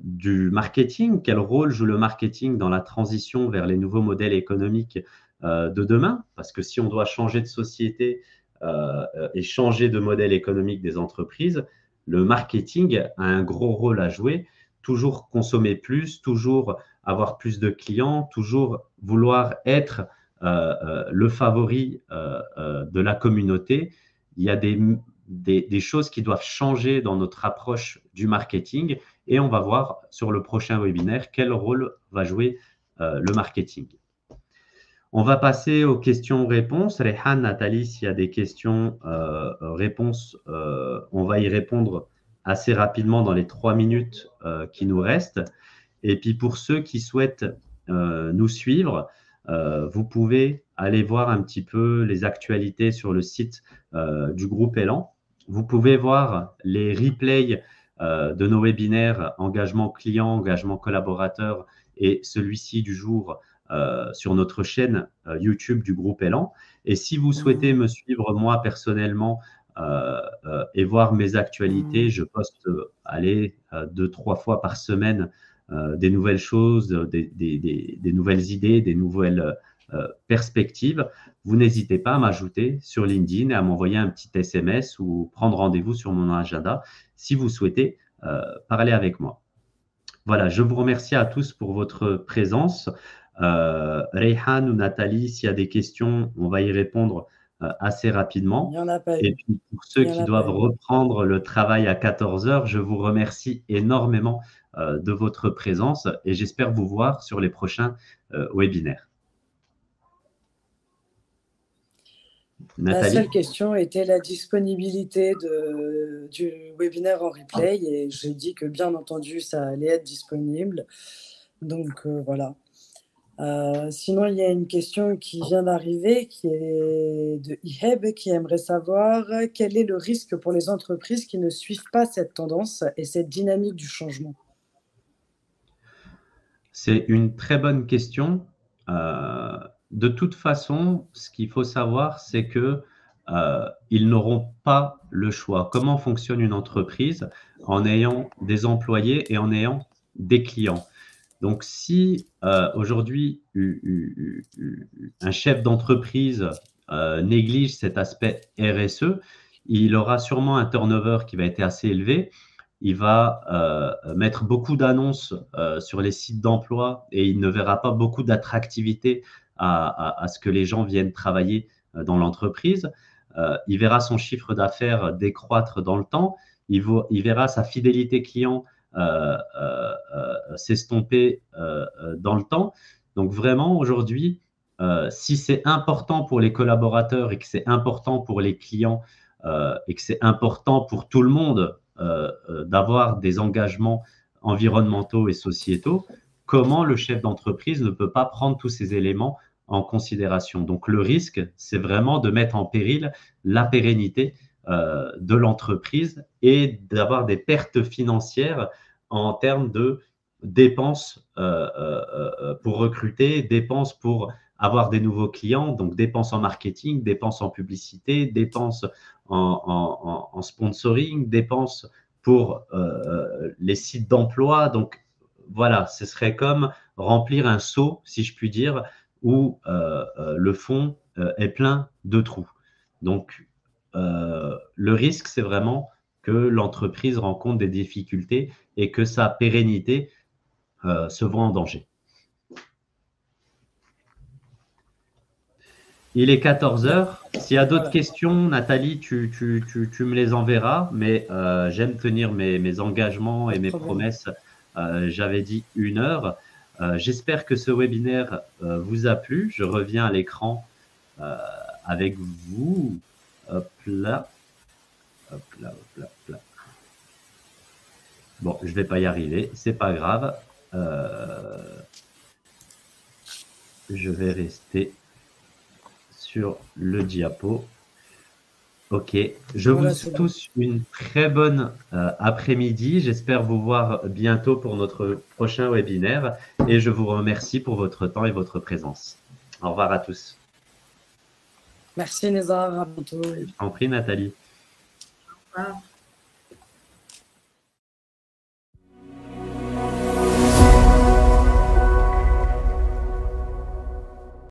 du marketing. Quel rôle joue le marketing dans la transition vers les nouveaux modèles économiques de demain? Parce que si on doit changer de société, et changer de modèle économique des entreprises, le marketing a un gros rôle à jouer. Toujours consommer plus, toujours avoir plus de clients, toujours vouloir être le favori de la communauté. Il y a des choses qui doivent changer dans notre approche du marketing et on va voir sur le prochain webinaire quel rôle va jouer le marketing. On va passer aux questions-réponses. Rehan, Nathalie, s'il y a des questions-réponses, on va y répondre assez rapidement dans les 3 minutes qui nous restent. Et puis, pour ceux qui souhaitent nous suivre, vous pouvez aller voir un petit peu les actualités sur le site du groupe Elan. Vous pouvez voir les replays de nos webinaires engagement client, engagement collaborateur et celui-ci du jour sur notre chaîne YouTube du groupe Elan. Et si vous souhaitez me suivre moi personnellement et voir mes actualités, je poste 2-3 fois par semaine des nouvelles choses, des nouvelles idées, des nouvelles perspectives. Vous n'hésitez pas à m'ajouter sur LinkedIn et à m'envoyer un petit SMS ou prendre rendez-vous sur mon agenda si vous souhaitez parler avec moi. Voilà, je vous remercie à tous pour votre présence. Reyhan ou Nathalie, s'il y a des questions, on va y répondre assez rapidement. Il n'y en a pas eu. Et puis pour ceux qui doivent reprendre le travail à 14 heures, je vous remercie énormément de votre présence et j'espère vous voir sur les prochains webinaires. Nathalie. La seule question était la disponibilité du webinaire en replay et j'ai dit que bien entendu ça allait être disponible. Donc voilà. Sinon, il y a une question qui vient d'arriver, qui est de Iheb, qui aimerait savoir quel est le risque pour les entreprises qui ne suivent pas cette tendance et cette dynamique du changement. C'est une très bonne question. De toute façon, ce qu'il faut savoir, c'est que ils n'auront pas le choix. Comment fonctionne une entreprise en ayant des employés et en ayant des clients? Donc, si aujourd'hui un chef d'entreprise néglige cet aspect RSE, il aura sûrement un turnover qui va être assez élevé. Il va mettre beaucoup d'annonces sur les sites d'emploi et il ne verra pas beaucoup d'attractivité à ce que les gens viennent travailler dans l'entreprise. Il verra son chiffre d'affaires décroître dans le temps. Il verra sa fidélité client s'estomper dans le temps. Donc vraiment, aujourd'hui, si c'est important pour les collaborateurs et que c'est important pour les clients et que c'est important pour tout le monde d'avoir des engagements environnementaux et sociétaux, comment le chef d'entreprise ne peut pas prendre tous ces éléments en considération? Donc le risque, c'est vraiment de mettre en péril la pérennité de l'entreprise et d'avoir des pertes financières en termes de dépenses pour recruter, dépenses pour avoir des nouveaux clients, donc dépenses en marketing, dépenses en publicité, dépenses en sponsoring, dépenses pour les sites d'emploi. Donc voilà, ce serait comme remplir un seau, si je puis dire, où le fond est plein de trous. Donc le risque, c'est vraiment que l'entreprise rencontre des difficultés et que sa pérennité se voit en danger. Il est 14 heures. S'il y a d'autres questions, Nathalie, tu me les enverras, mais j'aime tenir mes engagements et mes promesses. J'avais dit 1 heure. J'espère que ce webinaire vous a plu. Je reviens à l'écran avec vous. Hop là. Hop là, hop là, hop là. Bon, je ne vais pas y arriver, c'est pas grave. Je vais rester sur le diapo. Ok, je vous souhaite tous une très bonne après-midi. J'espère vous voir bientôt pour notre prochain webinaire et je vous remercie pour votre temps et votre présence. Au revoir à tous. Merci Nézar, à bientôt. Je t'en prie Nathalie. Au revoir.